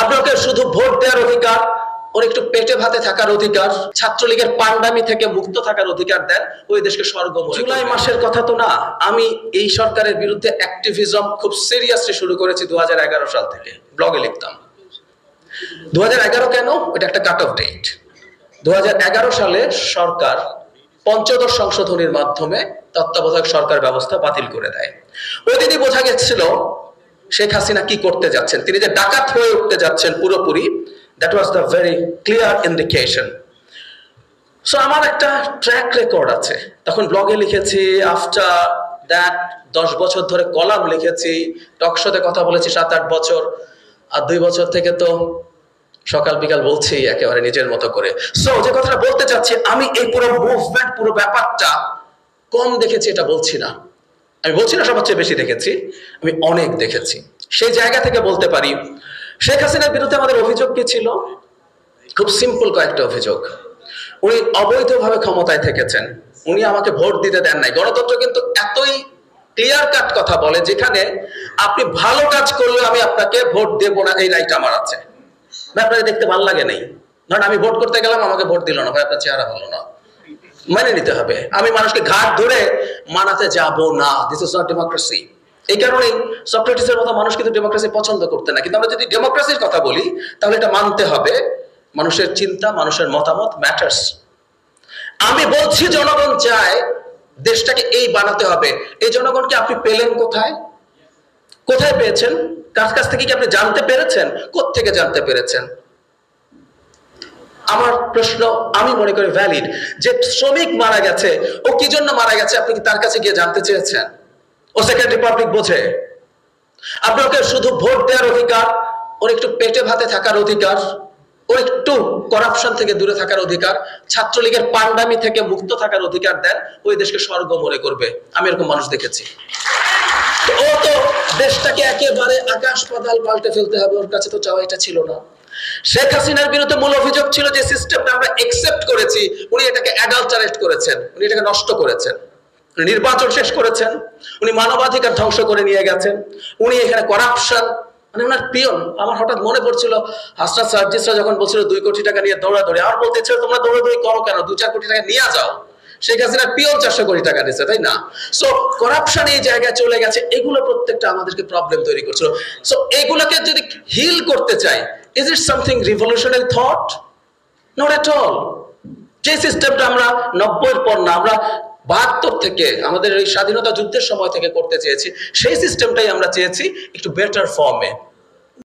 আপনাকে শুধু ভোট দেওয়ার অধিকার, ওর একটু পেটে ভাতে থাকার অধিকার, ছাত্রলীগের পান্ডামি থেকে মুক্ত থাকার অধিকার দেন, ওই দেশকে স্বর্গ মনে করেন। জুলাই মাসের কথা তো না, আমি এই সরকারের বিরুদ্ধে অ্যাক্টিভিজম খুব সিরিয়াসলি শুরু করেছি 2011 সাল থেকে, ব্লগে লিখতাম। 2011 কেন? এটা একটা কাট অফ ডেট। 2011 সালে সরকার পঞ্চদশ সংশোধনীর মাধ্যমে তত্ত্বাবধায়ক সরকার ব্যবস্থা বাতিল করে দেয়। ওই দিনই বোঝা গেছিল শেখ হাসিনা কি করতে যাচ্ছেন, তিনি যে ডাকাত হয়ে উঠতে যাচ্ছেন পুরোপুরি। That was the very clear indication. So আমার একটা ট্র্যাক রেকর্ড আছে, তখন ব্লগে লিখেছি, আফটার দ্যাট 10 বছর ধরে কলাম লিখেছি, টকশোতে কথা বলেছি 7-8 বছর, আর 2 বছর থেকে তো সকাল বিকাল বলছি একেবারে নিজের মতো করে। সো যে কথাটা বলতে চাচ্ছি, আমি এই পুরো মুভমেন্ট, পুরো ব্যাপারটা কম দেখেছি এটা বলছি না, আমি বলছি না সবচেয়ে বেশি দেখেছি, আমি অনেক দেখেছি। সেই জায়গা থেকে বলতে পারি শেখ হাসিনার বিরুদ্ধে আমাদের অভিযোগ কি ছিল? খুব সিম্পল কয়েকটা অভিযোগ। উনি অবৈধভাবে ক্ষমতায় থেকেছেন, উনি আমাকে ভোট দিতে দেন নাই। গণতন্ত্র কিন্তু এতই ক্লিয়ার কাট কথা বলে, যেখানে আপনি ভালো কাজ করলে আমি আপনাকে ভোট দেবো না, এই রাইট আমার আছে। আপনাকে দেখতে ভালো লাগে নাই, ধরেন আমি ভোট করতে গেলাম, আমাকে ভোট দিল না, ভাই আপনার চেহারা ভালো না, মেনে নিতে হবে। আমি মানুষকে ঘাট ধরে মানাতে যাব না, দিস ইজ নট ডেমোক্রেসি। এই কারণেই সক্রেটিসের মতো মানুষ কিন্তু ডেমোক্রেসি পছন্দ করতে না। কিন্তু আমরা যদি ডেমোক্রেসির কথা বলি, তাহলে এটা মানতে হবে মানুষের চিন্তা, মানুষের মতামত ম্যাটার্স। আমি বলছি জনগণ চায় দেশটাকে এই বানাতে হবে। এই জনগণকে আপনি পেলেন কোথায়? কোথায় পেয়েছেন? কার কাছ থেকে কি আপনি জানতে পেরেছেন? কোত্থেকে জানতে পেরেছেন? আমার প্রশ্ন আমি মনে করি ভ্যালিড, যে শ্রমিক মারা গেছে, ও কি জন্য মারা গেছে আপনি কি তার কাছে গিয়ে জানতে চেয়েছেন? ও সেকেন্ড রিপাবলিক বোঝে? আপনাকে শুধু ভোট দেওয়ার অধিকার, ওর একটু পেটে ভাতে থাকার অধিকার, ওর একটু করাপশন থেকে দূরে থাকার অধিকার, ছাত্রলীগের পান্ডামি থেকে মুক্ত থাকার অধিকার দেন, ওই দেশকে স্বর্গ মনে করবে। আমি এরকম মানুষ দেখেছি। ও তো দেশটাকে একেবারে আকাশ পাতাল পাল্টে ফেলতে হবে, ওর কাছে তো চাওয়া এটা ছিল না। শেখ হাসিনার বিরুদ্ধে মূল অভিযোগ ছিল যে সিস্টেমটা আমরা একসেপ্ট করেছি, উনি এটাকে অ্যাডাল্টারেট করেছেন, উনি এটাকে নষ্ট করেছেন, নির্বাচন শেষ করেছেন, উনি মানবাধিকার ধ্বংস করে নিয়ে গেছেন, উনি এখানে করাপশন, মানে ওনার পিয়ন। আমার হঠাৎ মনে পড়ছিল হাসনাত সার্জিসরা যখন বলছিল 2 কোটি টাকা নিয়ে দৌড়াদৌড়ি, আমার বলতে ইচ্ছে তোমরা দৌড়াদৌড়ি করো কেন? 2-4 কোটি টাকা নিয়ে যাও। শেখ হাসিনার পিয়ন 400 কোটি টাকা নিচ্ছে, তাই না? সো করাপশন এই জায়গায় চলে গেছে, এগুলো প্রত্যেকটা আমাদেরকে প্রবলেম তৈরি করছিল। সো এগুলোকে যদি হিল করতে চাই, is it something revolutionary thought? Not at all. যে সিস্টেমটা আমরা 90-এর পর না, আমরা 72 থেকে আমাদের এই স্বাধীনতা যুদ্ধের সময় থেকে করতে চেয়েছি, সেই সিস্টেমটাই আমরা চেয়েছি একটু বেটার ফর্মে।